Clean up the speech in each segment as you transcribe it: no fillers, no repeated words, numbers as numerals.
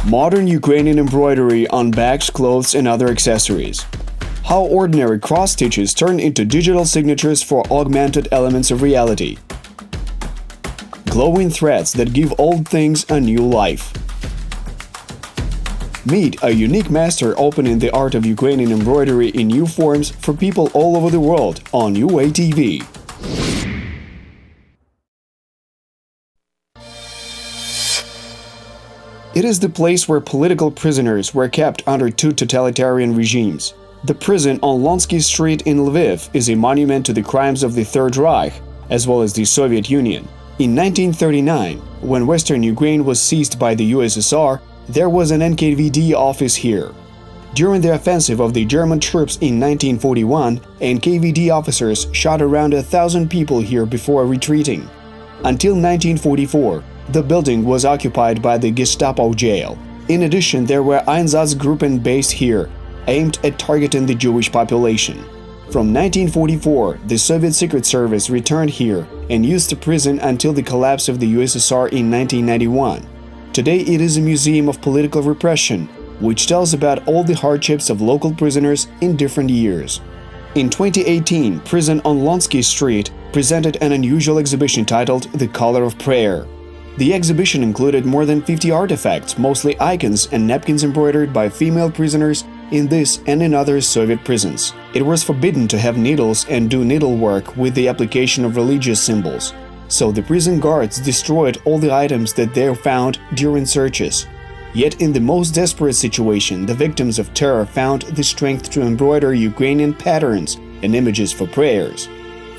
Modern Ukrainian embroidery on bags, clothes, and other accessories. How ordinary cross-stitches turn into digital signatures for augmented elements of reality. Glowing threads that give old things a new life. Meet a unique master opening the art of Ukrainian embroidery in new forms for people all over the world on UA TV. It is the place where political prisoners were kept under two totalitarian regimes. The prison on Lonsky Street in Lviv is a monument to the crimes of the Third Reich, as well as the Soviet Union. In 1939, when Western Ukraine was seized by the USSR, there was an NKVD office here. During the offensive of the German troops in 1941, NKVD officers shot around 1,000 people here before retreating. Until 1944, the building was occupied by the Gestapo jail. In addition, there were Einsatzgruppen based here, aimed at targeting the Jewish population. From 1944, the Soviet Secret Service returned here and used the prison until the collapse of the USSR in 1991. Today it is a museum of political repression, which tells about all the hardships of local prisoners in different years. In 2018, Prison on Lonsky Street presented an unusual exhibition titled The Color of Prayer. The exhibition included more than 50 artifacts, mostly icons and napkins embroidered by female prisoners in this and in other Soviet prisons. It was forbidden to have needles and do needlework with the application of religious symbols, so the prison guards destroyed all the items that they found during searches. Yet in the most desperate situation, the victims of terror found the strength to embroider Ukrainian patterns and images for prayers.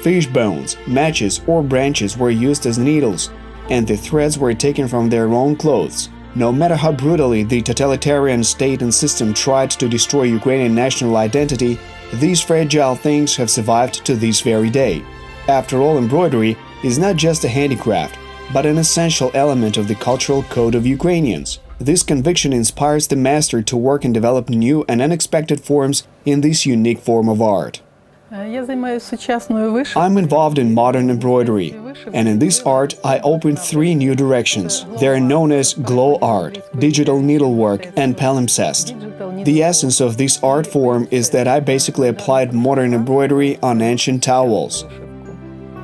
Fish bones, matches or branches were used as needles, and the threads were taken from their own clothes. No matter how brutally the totalitarian state and system tried to destroy Ukrainian national identity, these fragile things have survived to this very day. After all, embroidery is not just a handicraft, but an essential element of the cultural code of Ukrainians. This conviction inspires the master to work and develop new and unexpected forms in this unique form of art. I'm involved in modern embroidery, and in this art I opened 3 new directions. They are known as glow art, digital needlework, and palimpsest. The essence of this art form is that I basically applied modern embroidery on ancient towels.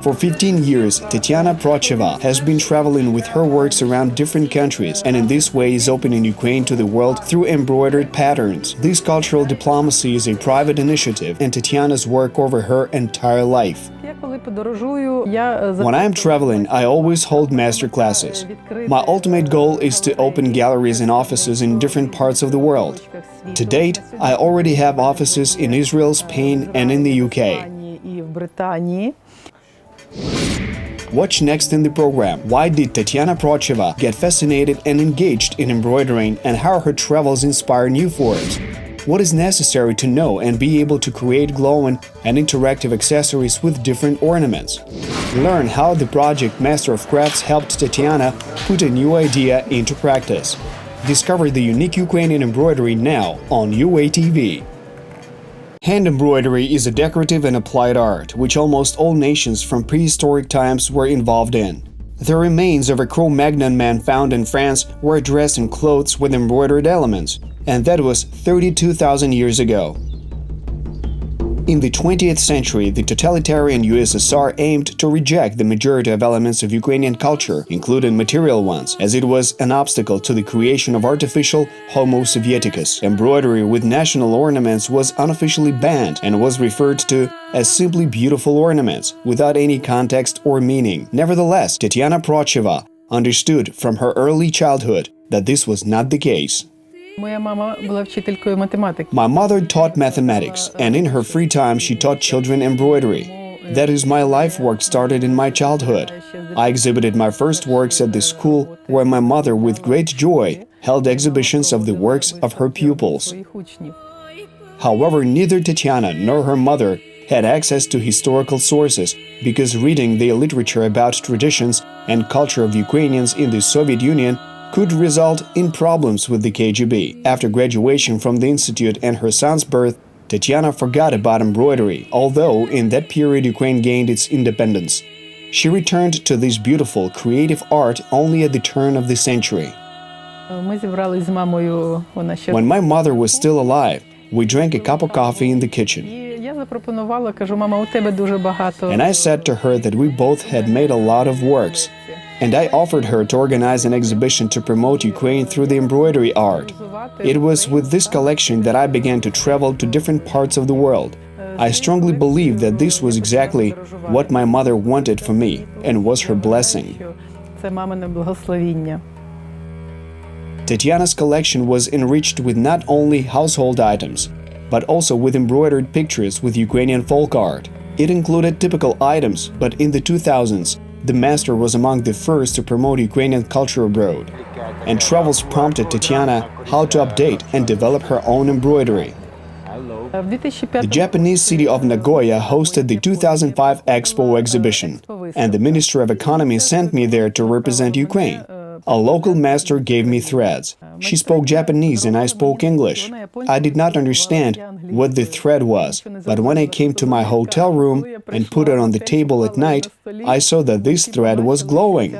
For 15 years, Tetiana Protcheva has been traveling with her works around different countries and in this way is opening Ukraine to the world through embroidered patterns. This cultural diplomacy is a private initiative and Tetiana's work over her entire life. When I am traveling, I always hold master classes. My ultimate goal is to open galleries and offices in different parts of the world. To date, I already have offices in Israel, Spain, and in the UK. Watch next in the program. Why did Tetiana Protcheva get fascinated and engaged in embroidering, and how her travels inspire new forms? What is necessary to know and be able to create glowing and interactive accessories with different ornaments? Learn how the project Master of Crafts helped Tetiana put a new idea into practice. Discover the unique Ukrainian embroidery now on UA TV. Hand embroidery is a decorative and applied art, which almost all nations from prehistoric times were involved in. The remains of a Cro-Magnon man found in France were dressed in clothes with embroidered elements, and that was 32,000 years ago. In the 20th century, the totalitarian USSR aimed to reject the majority of elements of Ukrainian culture, including material ones, as it was an obstacle to the creation of artificial Homo Sovieticus. Embroidery with national ornaments was unofficially banned and was referred to as simply beautiful ornaments, without any context or meaning. Nevertheless, Tetiana Protcheva understood from her early childhood that this was not the case. My mother taught mathematics, and in her free time she taught children embroidery. That is, my life work started in my childhood. I exhibited my first works at the school where my mother, with great joy, held exhibitions of the works of her pupils. However, neither Tetiana nor her mother had access to historical sources because reading the literature about traditions and culture of Ukrainians in the Soviet Union could result in problems with the KGB. After graduation from the institute and her son's birth, Tetiana forgot about embroidery, although in that period Ukraine gained its independence. She returned to this beautiful, creative art only at the turn of the century. Ми зібрались з мамою, вона ще... When my mother was still alive, we drank a cup of coffee in the kitchen. І я запропонувала, кажу, мама, у тебе дуже багато. And I said to her that we both had made a lot of works. And I offered her to organize an exhibition to promote Ukraine through the embroidery art. It was with this collection that I began to travel to different parts of the world. I strongly believe that this was exactly what my mother wanted for me and was her blessing. Це мамине благословіння. Tetiana's collection was enriched with not only household items, but also with embroidered pictures with Ukrainian folk art. It included typical items, but in the 2000s, the master was among the first to promote Ukrainian culture abroad. And travels prompted Tetiana how to update and develop her own embroidery. The Japanese city of Nagoya hosted the 2005 Expo exhibition, and the Ministry of Economy sent me there to represent Ukraine. A local master gave me threads. She spoke Japanese and I spoke English. I did not understand what the thread was, but when I came to my hotel room and put it on the table at night, I saw that this thread was glowing.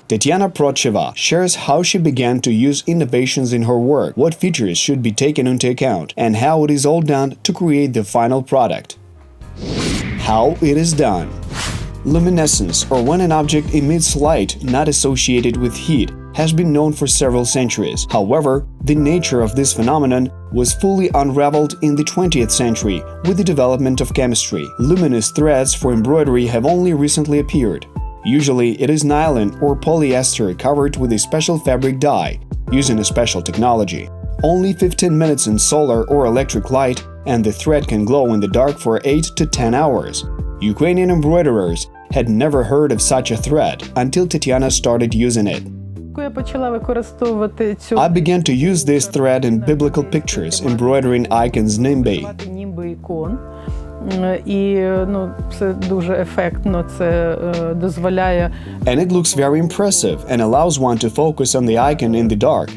Tetiana Protcheva shares how she began to use innovations in her work, what features should be taken into account, and how it is all done to create the final product. How it is done. Luminescence, or when an object emits light not associated with heat, has been known for several centuries. However, the nature of this phenomenon was fully unraveled in the 20th century with the development of chemistry. Luminous threads for embroidery have only recently appeared. Usually, it is nylon or polyester covered with a special fabric dye, using a special technology. Only 15 minutes in solar or electric light, and the thread can glow in the dark for 8 to 10 hours. Ukrainian embroiderers had never heard of such a thread until Tetiana started using it. I began to use this thread in biblical pictures, embroidering icons nimbi. And it looks very impressive and allows one to focus on the icon in the dark.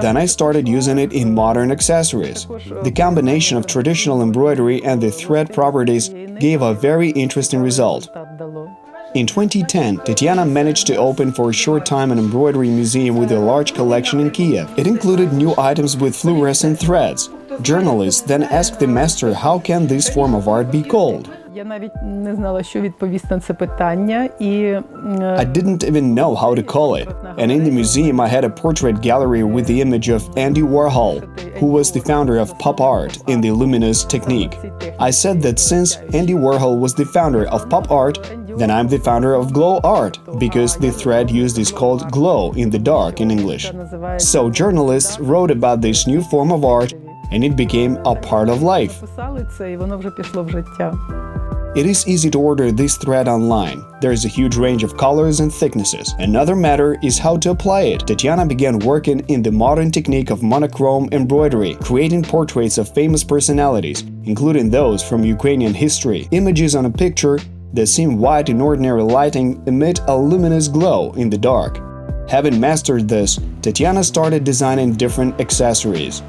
Then I started using it in modern accessories. The combination of traditional embroidery and the thread properties gave a very interesting result. In 2010, Tetiana managed to open for a short time an embroidery museum with a large collection in Kiev. It included new items with fluorescent threads. Journalists then asked the master how can this form of art be called. I didn't even know how to call it, and in the museum I had a portrait gallery with the image of Andy Warhol, who was the founder of pop art in the luminous technique. I said that since Andy Warhol was the founder of pop art, then I'm the founder of glow art, because the thread used is called glow in the dark in English. So journalists wrote about this new form of art, and it became a part of life. It is easy to order this thread online. There is a huge range of colors and thicknesses. Another matter is how to apply it. Tetiana began working in the modern technique of monochrome embroidery, creating portraits of famous personalities, including those from Ukrainian history. Images on a picture that seem white in ordinary lighting emit a luminous glow in the dark. Having mastered this, Tetiana started designing different accessories.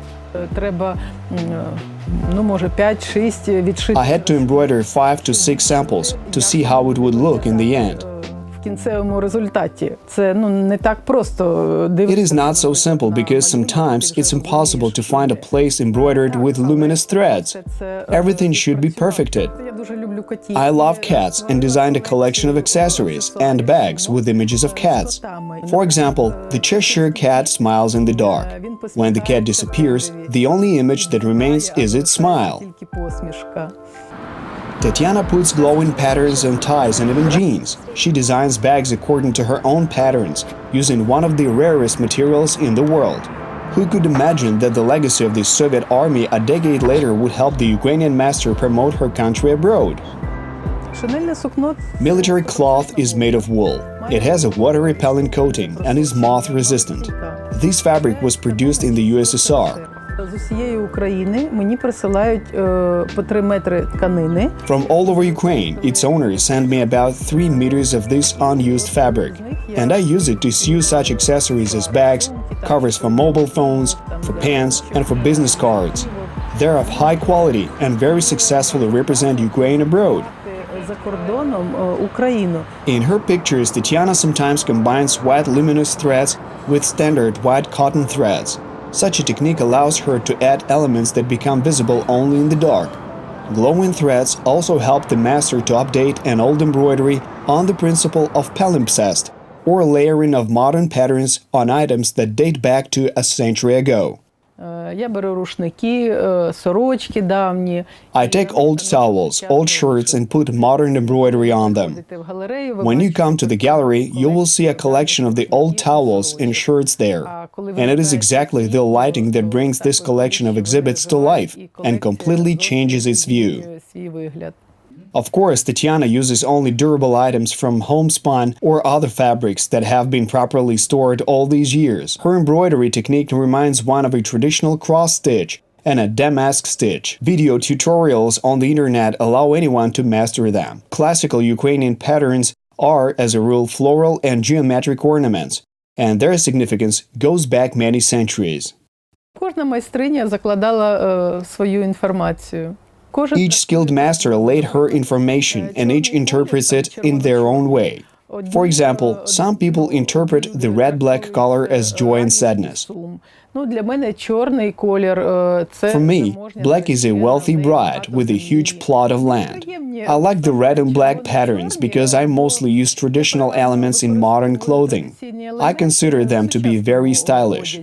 I had to embroider 5 to 6 samples to see how it would look in the end. It is not so simple because sometimes it's impossible to find a place embroidered with luminous threads. Everything should be perfected. I love cats and designed a collection of accessories and bags with images of cats. For example, the Cheshire cat smiles in the dark. When the cat disappears, the only image that remains is its smile. Tetiana puts glowing patterns on ties and even jeans. She designs bags according to her own patterns, using one of the rarest materials in the world. Who could imagine that the legacy of the Soviet army a decade later would help the Ukrainian master promote her country abroad? Military cloth is made of wool. It has a water-repellent coating and is moth-resistant. This fabric was produced in the USSR. From all over Ukraine, its owners send me about 3 meters of this unused fabric, and I use it to sew such accessories as bags, covers for mobile phones, for pens, and for business cards. They're of high quality and very successfully represent Ukraine abroad. кордоном Україну. In her pictures, Tetiana sometimes combines white luminous threads with standard white cotton threads. Such a technique allows her to add elements that become visible only in the dark. Glowing threads also help the master to update an old embroidery on the principle of palimpsest, or layering of modern patterns on items that date back to a century ago. Я беру рушники, сорочки давні. I take old towels, old shirts and put modern embroidery on them. When you come to the gallery, you will see a collection of the old towels and shirts there. And it is exactly the lighting that brings this collection of exhibits to life and completely changes its view. Of course, Tetiana uses only durable items from homespun or other fabrics that have been properly stored all these years. Her embroidery technique reminds one of a traditional cross-stitch and a damask stitch. Video tutorials on the internet allow anyone to master them. Classical Ukrainian patterns are, as a rule, floral and geometric ornaments, and their significance goes back many centuries. Кожна майстриня закладала свою інформацію. Each skilled master laid her information and each interprets it in their own way. For example, some people interpret the red-black color as joy and sadness. For me, black is a wealthy bride with a huge plot of land. I like the red and black patterns because I mostly use traditional elements in modern clothing. I consider them to be very stylish.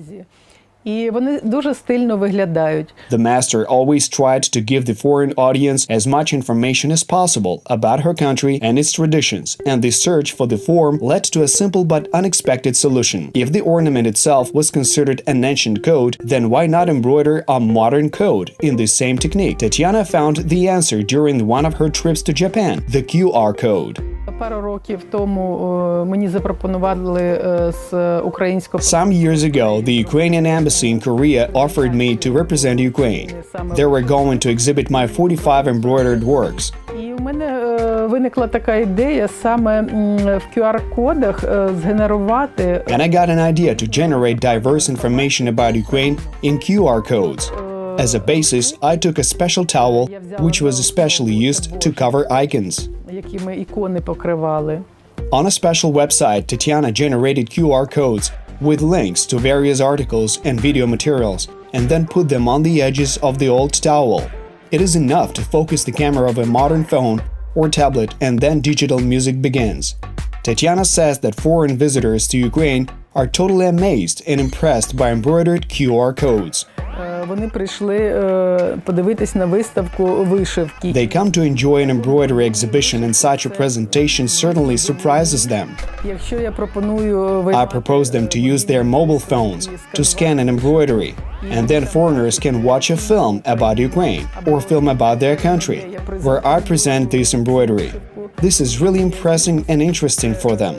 І вони дуже стильно виглядають. The master always tried to give the foreign audience as much information as possible about her country and its traditions, and the search for the form led to a simple but unexpected solution. If the ornament itself was considered an ancient code, then why not embroider a modern code in the same technique? Tetiana found the answer during one of her trips to Japan, the QR code. Пару років тому мені запропонували з українського. Some years ago, the Ukrainian embassy in Korea offered me to represent Ukraine. They were going to exhibit my 45 embroidered works. І у мене виникла така ідея саме в QR-кодах згенерувати. And I got an idea to generate diverse information about Ukraine in QR codes. As a basis, I took a special towel, which was especially used to cover icons. Які ми ікони покривали. On a special website, Tetiana generated QR codes with links to various articles and video materials, and then put them on the edges of the old towel. It is enough to focus the camera of a modern phone or tablet, and then digital music begins. Tetiana says that foreign visitors to Ukraine are totally amazed and impressed by embroidered QR codes. Вони прийшли подивитись на виставку вишивки. They come to enjoy an embroidery exhibition, and such a presentation certainly surprises them. Якщо я пропоную I propose them to use their mobile phones to scan an embroidery, and then foreigners can watch a film about Ukraine or film about their country, where I present this embroidery. This is really impressive and interesting for them.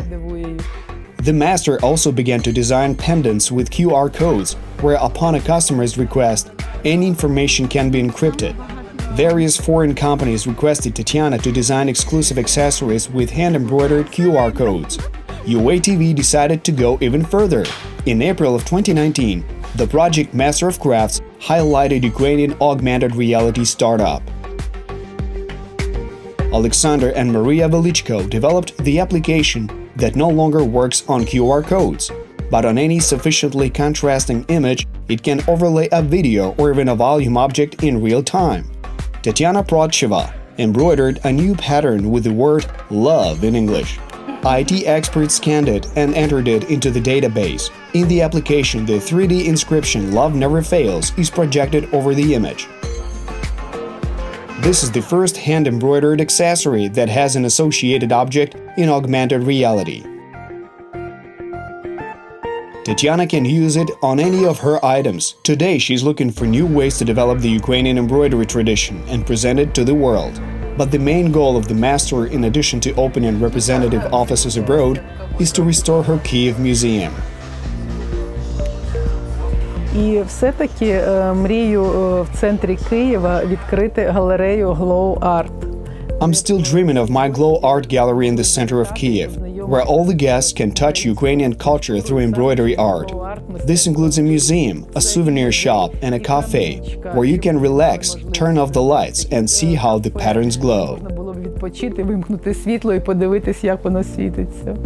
The master also began to design pendants with QR codes, where upon a customer's request, any information can be encrypted. Various foreign companies requested Tetiana to design exclusive accessories with hand-embroidered QR codes. UATV decided to go even further. In April of 2019, the project Master of Crafts highlighted Ukrainian augmented reality startup. Alexander and Maria Velichko developed the application that no longer works on QR codes, but on any sufficiently contrasting image, it can overlay a video or even a volume object in real time. Tetiana Protcheva embroidered a new pattern with the word love in English. IT experts scanned it and entered it into the database. In the application, the 3D inscription "Love Never Fails" is projected over the image. This is the first hand-embroidered accessory that has an associated object in augmented reality. Tetiana can use it on any of her items. Today, she's looking for new ways to develop the Ukrainian embroidery tradition and present it to the world. But the main goal of the master, in addition to opening representative offices abroad, is to restore her Kyiv museum. І все-таки мрію в центрі Києва відкрити галерею Glow Art. I'm still dreaming of my Glow Art gallery in the center of Kyiv, where all the guests can touch Ukrainian culture through embroidery art. This includes a museum, a souvenir shop, and a cafe, where you can relax, turn off the lights, and see how the patterns glow. відпочити, вимкнути світло і подивитись, як воно світиться.